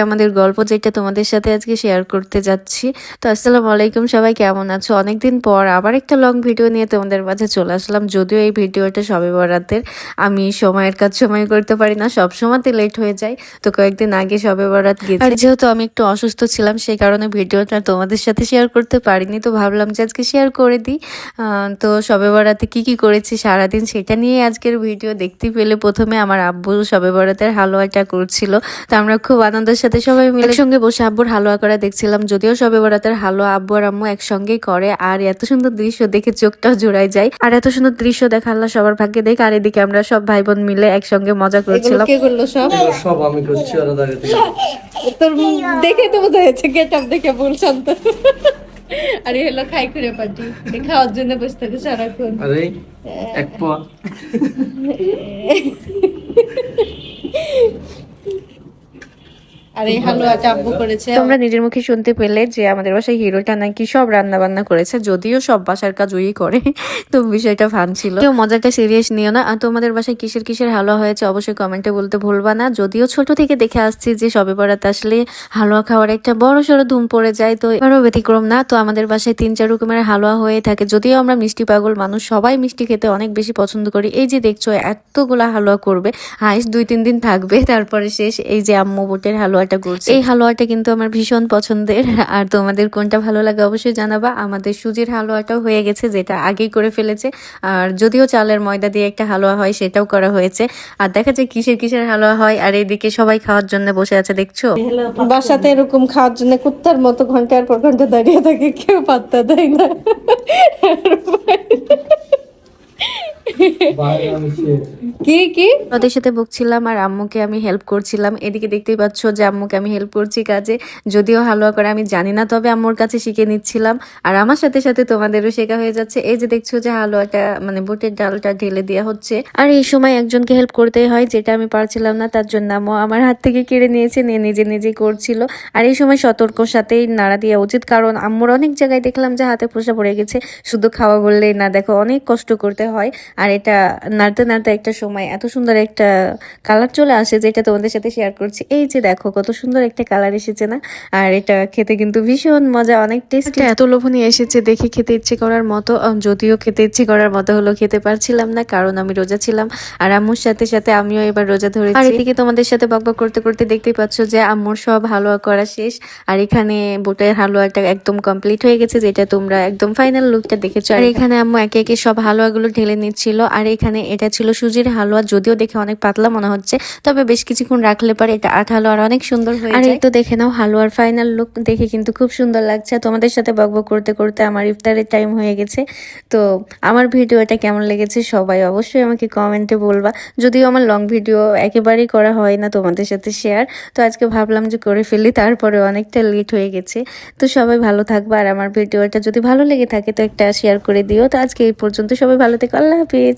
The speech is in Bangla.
আমাদের গল্প, যেটা তোমাদের সাথে আজকে শেয়ার করতে যাচ্ছি। তো আসসালামু আলাইকুম, সবাই কেমন আছো? অনেকদিন পর আবার একটা লং ভিডিও নিয়ে তোমাদের মাঝে চলে আসলাম। যদিও এই ভিডিওটা শবে বরাতের, আমি সময়ের কাজ সময় করতে পারি না, সব সময়তে লেট হয়ে যায়। তো কয়েকদিন আগে শবে বরাত গেছি, আর যেহেতু আমি একটু অসুস্থ ছিলাম সেই কারণে ভিডিওটা তোমাদের সাথে শেয়ার করতে পারিনি। তো ভাবলাম যে আজকে শেয়ার করে দিই। তো শবে বরাতে কি করেছি সারাদিন সেটা নিয়ে আজকের ভিডিও। দেখতে পেলে প্রথমে আমার আব্বু শবে বরাতের হালুয়াটা করছিল। তো আমরা খুব আনন্দের সাথে সবাই মিলে একসঙ্গে বসে আব্বুর হালুয়া করা দেখছিলাম। যদিও শবে বরাতের হালুয়া আব্বু আর আম্মু একসঙ্গেই করে, আর এত সুন্দর দৃশ্য দেখে চোখটাও জোড়াই যায়। আর এত সুন্দর দৃশ্য দেখা আল্লাহ সবার ভাগ্যে দেখ। আর এদিকে আমরা সব ভাই বোন মিলে একসঙ্গে মজা করছিলাম। কে করলো সব আমি করছি, ওরা দাঁড়িয়ে তোর দেখে তো বোঝা যাচ্ছে, গেট আপ দেখে বলছেন তো। আরে হলো খাই করে পার্টি, খাওয়ার জন্য বসে থাকে সারাক্ষণ। আরে এক পা আর এই হালুয়াটা আব্বু করেছে। তোমরা নিজের মুখে শুনতে পেলে যে আমাদের বাসায় হিরোটা নাকি সব রান্না বান্না করেছে, যদিও সব বাসার কাজ ওই করে। তো বিষয়টা ফান ছিল, কেউ মজাটা সিরিয়াস নিও না। আর তোমাদের বাসায় কিসের হালুয়া হয়েছে অবশ্যই কমেন্টে বলতে ভুলবা না। যদিও ছোট থেকে দেখে আসছি যে শবে বরাত আসলে হালুয়া খাওয়ার একটা বড় সড়ো ধুম পড়ে যায়, তো এবারও ব্যতিক্রম না। তো আমাদের বাসায় 3-4 রকমের হালুয়া হয়ে থাকে। যদিও আমরা মিষ্টি পাগল মানুষ, সবাই মিষ্টি খেতে অনেক বেশি পছন্দ করি। এই যে দেখছো এতগুলা হালুয়া করবে, হাইস্ট 2-3 দিন থাকবে, তারপরে শেষ। এই যে আম্মু বুটের হালুয়া করছে, এই হালুয়াটা কিন্তু আমার ভীষণ পছন্দের। আর তোমাদের কোনটা ভালো লাগে অবশ্যই জানাবা। আমাদের সুজির হালুয়াটাও হয়ে গেছে, যেটা আগেই করে ফেলেছে। আর যদিও চালের ময়দা দিয়ে একটা হালুয়া হয়, সেটাও করা হয়েছে। আর দেখা যায় কিসের হালুয়া হয়। আর এইদিকে সবাই খাওয়ার জন্য বসে আছে, দেখছো। বাসাতে এরকম খাওয়ার জন্য কুত্তার মতো ঘন্টার পর ঘন্টা দাঁড়িয়ে থাকে, কেউ পাত্তা দেয় না। কি ওদের সাথে বকছিলাম আর আম্মুকে আমি হেল্প করছিলাম। এদিকে দেখতেই পাচ্ছ যে আম্মুকে আমি হেল্প করছি কাজে। যদিও হালুয়া করা আমি জানি না, তবে আম্মুর কাছে শিখে নিচ্ছিলাম। আর আমার সাথে সাথে তোমাদেরও শেখা হয়ে যাচ্ছে। এই যে দেখছো যে হালুয়াটা মানে বুটের ডালটা ঢেলে দেওয়া হচ্ছে। আর এই সময় একজনকে হেল্প করতেই হয়, যেটা আমি পারছিলাম না, তার জন্য আম্মু আমার হাত থেকে কেড়ে নিয়েছে, নিয়ে নিজে করছিল। আর এই সময় সতর্ক সাথেই নাড়া দেওয়া উচিত, কারণ আম্মুর অনেক জায়গায় দেখলাম যে হাতে ফোসা পড়ে গেছে। শুধু খাওয়া বললেই না, দেখো অনেক কষ্ট করতে হয়। আর এটা নাড়তে একটা সময় এত সুন্দর একটা কালার চলে আসে, যেটা তোমাদের সাথে শেয়ার করছি। এই যে দেখো কত সুন্দর একটা কালার এসেছে না। আর এটা খেতে কিন্তু ভীষণ মজা, অনেক টেস্টি। এত লোভনীয় এসেছে দেখে খেতে ইচ্ছে করার মতো। যদিও খেতে ইচ্ছে করার মতো হলো, খেতে পারছিলাম না কারণ আমি রোজা ছিলাম। আর আম্মুর সাথে সাথে আমিও এবার রোজা ধরেছি। আর এদিকে তোমাদের সাথে বকবক করতে দেখতেই পাচ্ছ যে আম্মুর সব হালুয়া করা শেষ। আর এখানে বুটের হালুয়াটা একদম কমপ্লিট হয়ে গেছে, যেটা তোমরা একদম ফাইনাল লুকটা দেখেছো। আর এখানে আম্মু একে সব হালুয়াগুলো ঢেলে নিচ্ছিল। আর এখানে এটা ছিল সুজির হালুয়া, যদিও দেখে অনেক পাতলা মনে হচ্ছে, তবে বেশ কিছুক্ষণ রাখলে পরে এটা আঠালো আর অনেক সুন্দর হয়ে যায়। আর এই তো দেখে নাও হালুয়ার ফাইনাল লুক, দেখে কিন্তু খুব সুন্দর লাগছে। তোমাদের সাথে বকবক করতে আমার ইফতারের টাইম হয়ে গেছে। তো আমার ভিডিওটা কেমন লেগেছে সবাই অবশ্যই আমাকে কমেন্টে বলবা। যদিও আমার লং ভিডিও একেবারেই করা হয় না তোমাদের সাথে শেয়ার, তো আজকে ভাবলাম যে করে ফেলি, তারপরে অনেকটা লেট হয়ে গেছে। তো সবাই ভালো থাকবা, আর আমার ভিডিওটা যদি ভালো লেগে থাকে তো একটা শেয়ার করে দিও। তো আজকে এই পর্যন্ত, সবাই ভালো থেকো, আল্লাহ হাফিজ।